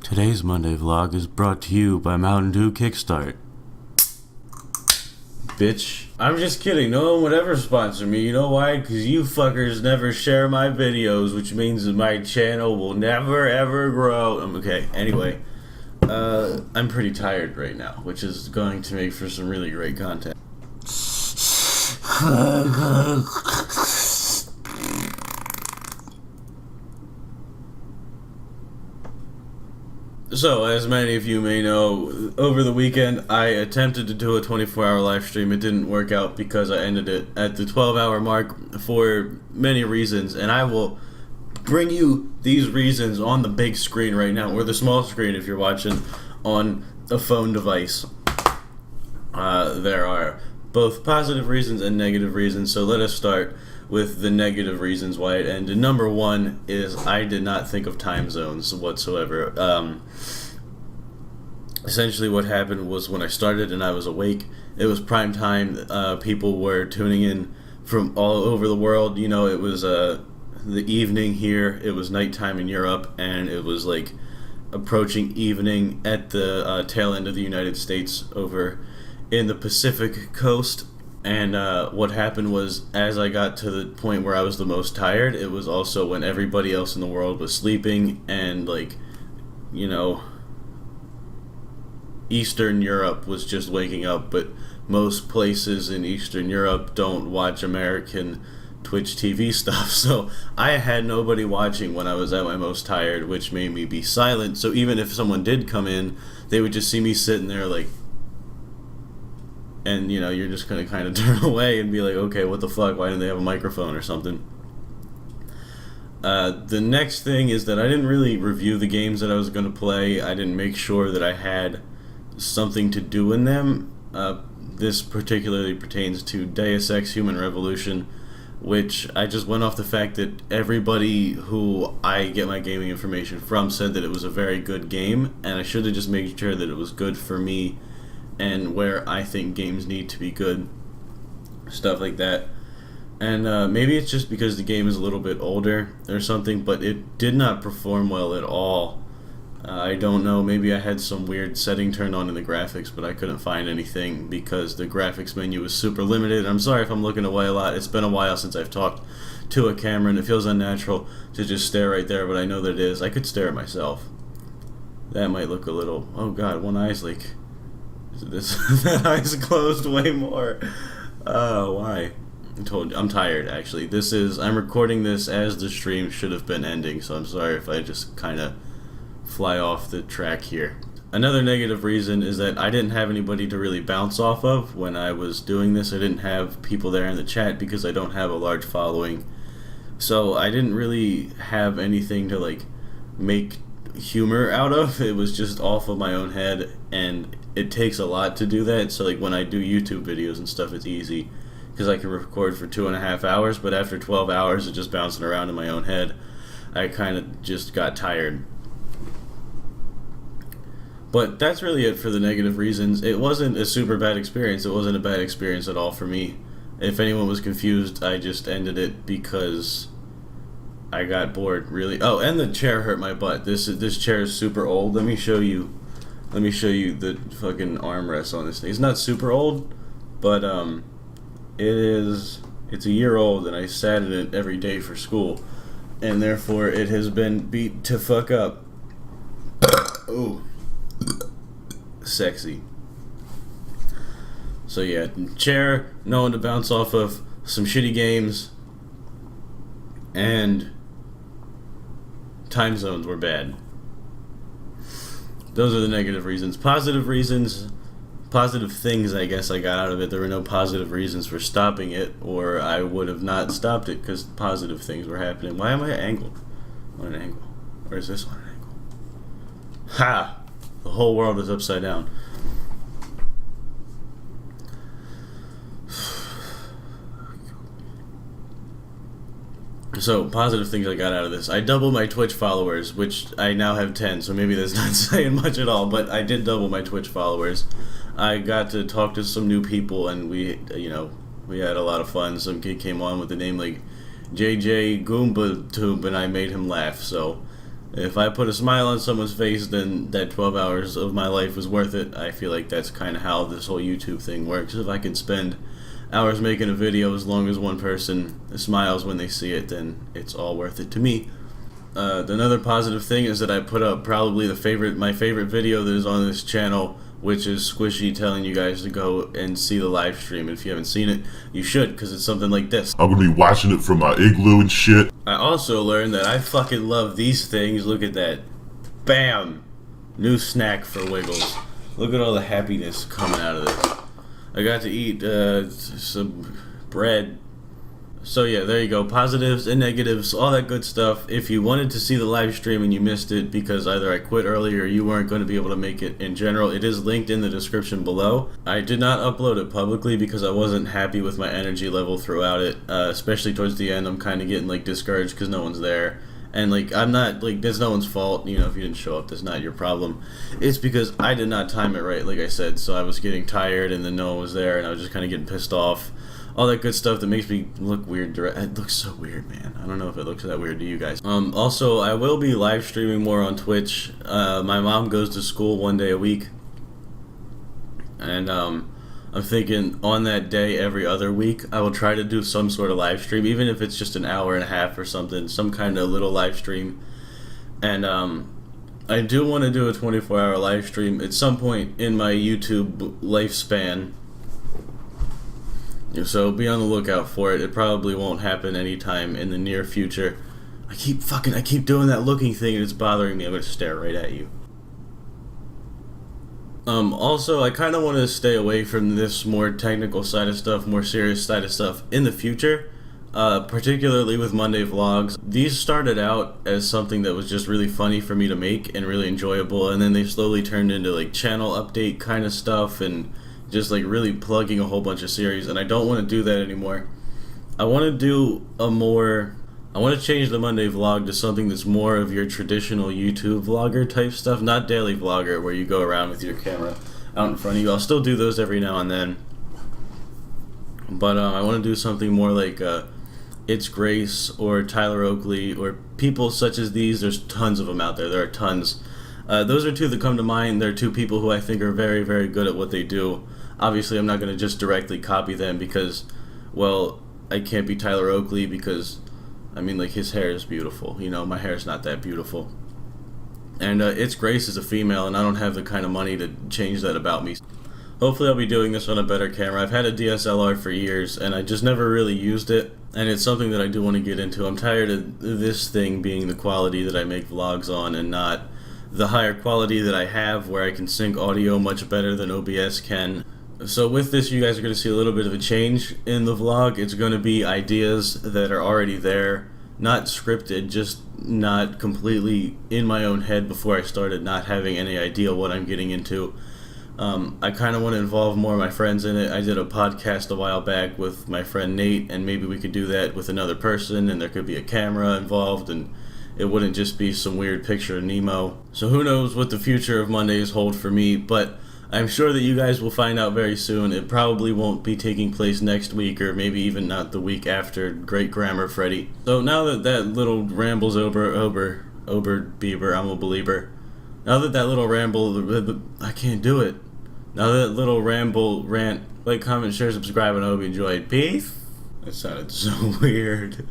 Today's Monday vlog is brought to you by Mountain Dew Kickstart. Bitch. I'm just kidding. No one would ever sponsor me. You know why? Because you fuckers never share my videos, which means that my channel will never ever grow. Okay, anyway. I'm pretty tired right now, which is going to make for some really great content. So, as many of you may know, over the weekend I attempted to do a 24-hour live stream. It didn't work out because I ended it at the 12-hour mark for many reasons, and I will bring you these reasons on the big screen right now, or the small screen if you're watching on a phone device. There are both positive reasons and negative reasons, so let us start with the negative reasons why it ended. Number one is I did not think of time zones whatsoever. Essentially what happened was when I started and I was awake, it was prime time. People were tuning in from all over the world. You know, it was the evening here, it was nighttime in Europe, and it was like approaching evening at the tail end of the United States over in the Pacific coast. And what happened was, as I got to the point where I was the most tired, it was also when everybody else in the world was sleeping, and, like, you know, Eastern Europe was just waking up, but most places in Eastern Europe don't watch American Twitch TV stuff, so I had nobody watching when I was at my most tired, which made me be silent. So even if someone did come in, they would just see me sitting there, like, and, you know, you're just going to kind of turn away and be like, okay, what the fuck? Why didn't they have a microphone or something? The next thing is that I didn't really review the games that I was going to play. I didn't make sure that I had something to do in them. This particularly pertains to Deus Ex Human Revolution, which I just went off the fact that everybody who I get my gaming information from said that it was a very good game, and I should have just made sure that it was good for me and where I think games need to be good, stuff like that. And maybe it's just because the game is a little bit older or something, but it did not perform well at all. I don't know, maybe I had some weird setting turned on in the graphics, but I couldn't find anything because the graphics menu was super limited. I'm sorry if I'm looking away a lot. It's been a while since I've talked to a camera, and it feels unnatural to just stare right there, but I know that it is. I could stare at myself. That might look a little... Oh god, one eye's like... that eye's closed way more. Why? I'm tired, actually. I'm recording this as the stream should have been ending, so I'm sorry if I just kind of fly off the track here. Another negative reason is that I didn't have anybody to really bounce off of when I was doing this. I didn't have people there in the chat because I don't have a large following. So I didn't really have anything to, like, make humor out of. It was just off of my own head, and it takes a lot to do that. So, like, when I do YouTube videos and stuff, it's easy because I can record for 2.5 hours, but after 12 hours of just bouncing around in my own head, I kind of just got tired. But that's really it for the negative reasons. It wasn't a super bad experience. It wasn't a bad experience at all for me. If anyone was confused, I just ended it because I got bored, really. Oh, and the chair hurt my butt. This chair is super old. Let me show you the fucking armrest on this thing. It's not super old, but it's a year old, and I sat in it every day for school, and therefore it has been beat to fuck up. Ooh. Sexy. So yeah, chair, no one to bounce off of, some shitty games, and time zones were bad. Those are the negative reasons. Positive reasons, positive things I guess I got out of it. There were no positive reasons for stopping it, or I would have not stopped it because positive things were happening. Why am I angled? On an angle. Or is this on an angle? Ha! The whole world is upside down. So, positive things I got out of this. I doubled my Twitch followers, which I now have 10, so maybe that's not saying much at all, but I did double my Twitch followers. I got to talk to some new people, and we had a lot of fun. Some kid came on with the name like JJ Goomba Tube, and I made him laugh, so If I put a smile on someone's face, then that 12 hours of my life was worth it. I feel like that's kind of how this whole YouTube thing works. If I can spend hours making a video as long as one person smiles when they see it, then it's all worth it to me. Another positive thing is that I put up probably my favorite video that is on this channel, which is Squishy telling you guys to go and see the live stream. If you haven't seen it, you should, because it's something like this. I'm gonna be watching it from my igloo and shit. I also learned that I fucking love these things. Look at that. Bam! New snack for Wiggles. Look at all the happiness coming out of this. I got to eat some bread. So yeah, there you go. Positives and negatives, all that good stuff. If you wanted to see the live stream and you missed it because either I quit early or you weren't going to be able to make it in general, it is linked in the description below. I did not upload it publicly because I wasn't happy with my energy level throughout it, especially towards the end. I'm kind of getting like discouraged because no one's there. And like, I'm not, like, that's no one's fault, you know, if you didn't show up, that's not your problem. It's because I did not time it right, like I said, so I was getting tired and then no one was there and I was just kind of getting pissed off. All that good stuff that makes me look weird. It looks so weird, man. I don't know if it looks that weird to you guys. Also, I will be live streaming more on Twitch. My mom goes to school 1 day a week. And I'm thinking on that day every other week, I will try to do some sort of live stream, even if it's just an hour and a half or something, some kind of little live stream. And I do want to do a 24-hour live stream at some point in my YouTube lifespan. So be on the lookout for it. It probably won't happen anytime in the near future. I keep doing that looking thing and it's bothering me. I'm gonna stare right at you. Also, I kind of want to stay away from this more technical side of stuff, more serious side of stuff in the future, particularly with Monday vlogs. These started out as something that was just really funny for me to make and really enjoyable, and then they slowly turned into like channel update kind of stuff and just like really plugging a whole bunch of series, and I don't want to do that anymore. I want to change the Monday vlog to something that's more of your traditional YouTube vlogger type stuff, not daily vlogger where you go around with your camera out in front of you. I'll still do those every now and then, but I want to do something more like It's Grace or Tyler Oakley or people such as these. There's tons of them out there. There are tons. Those are two that come to mind. They're two people who I think are very, very good at what they do. Obviously, I'm not going to just directly copy them because, well, I can't be Tyler Oakley because, I mean, like, his hair is beautiful. You know, my hair is not that beautiful. And It's Grace is a female, and I don't have the kind of money to change that about me. Hopefully I'll be doing this on a better camera. I've had a DSLR for years, and I just never really used it, and it's something that I do want to get into. I'm tired of this thing being the quality that I make vlogs on and not the higher quality that I have where I can sync audio much better than OBS can. So with this, you guys are going to see a little bit of a change in the vlog. It's going to be ideas that are already there, not scripted, just not completely in my own head before I started, not having any idea what I'm getting into. I kind of want to involve more of my friends in it. I did a podcast a while back with my friend Nate, and maybe we could do that with another person, and there could be a camera involved, and it wouldn't just be some weird picture of Nemo. So who knows what the future of Mondays hold for me, but I'm sure that you guys will find out very soon. It probably won't be taking place next week, or maybe even not the week after Great Grammar Freddy. So now that that little ramble's over Bieber, I'm a believer. Now that that little ramble, I can't do it. Now that little ramble rant, like, comment, share, subscribe, and I hope you enjoyed. Peace. That sounded so weird.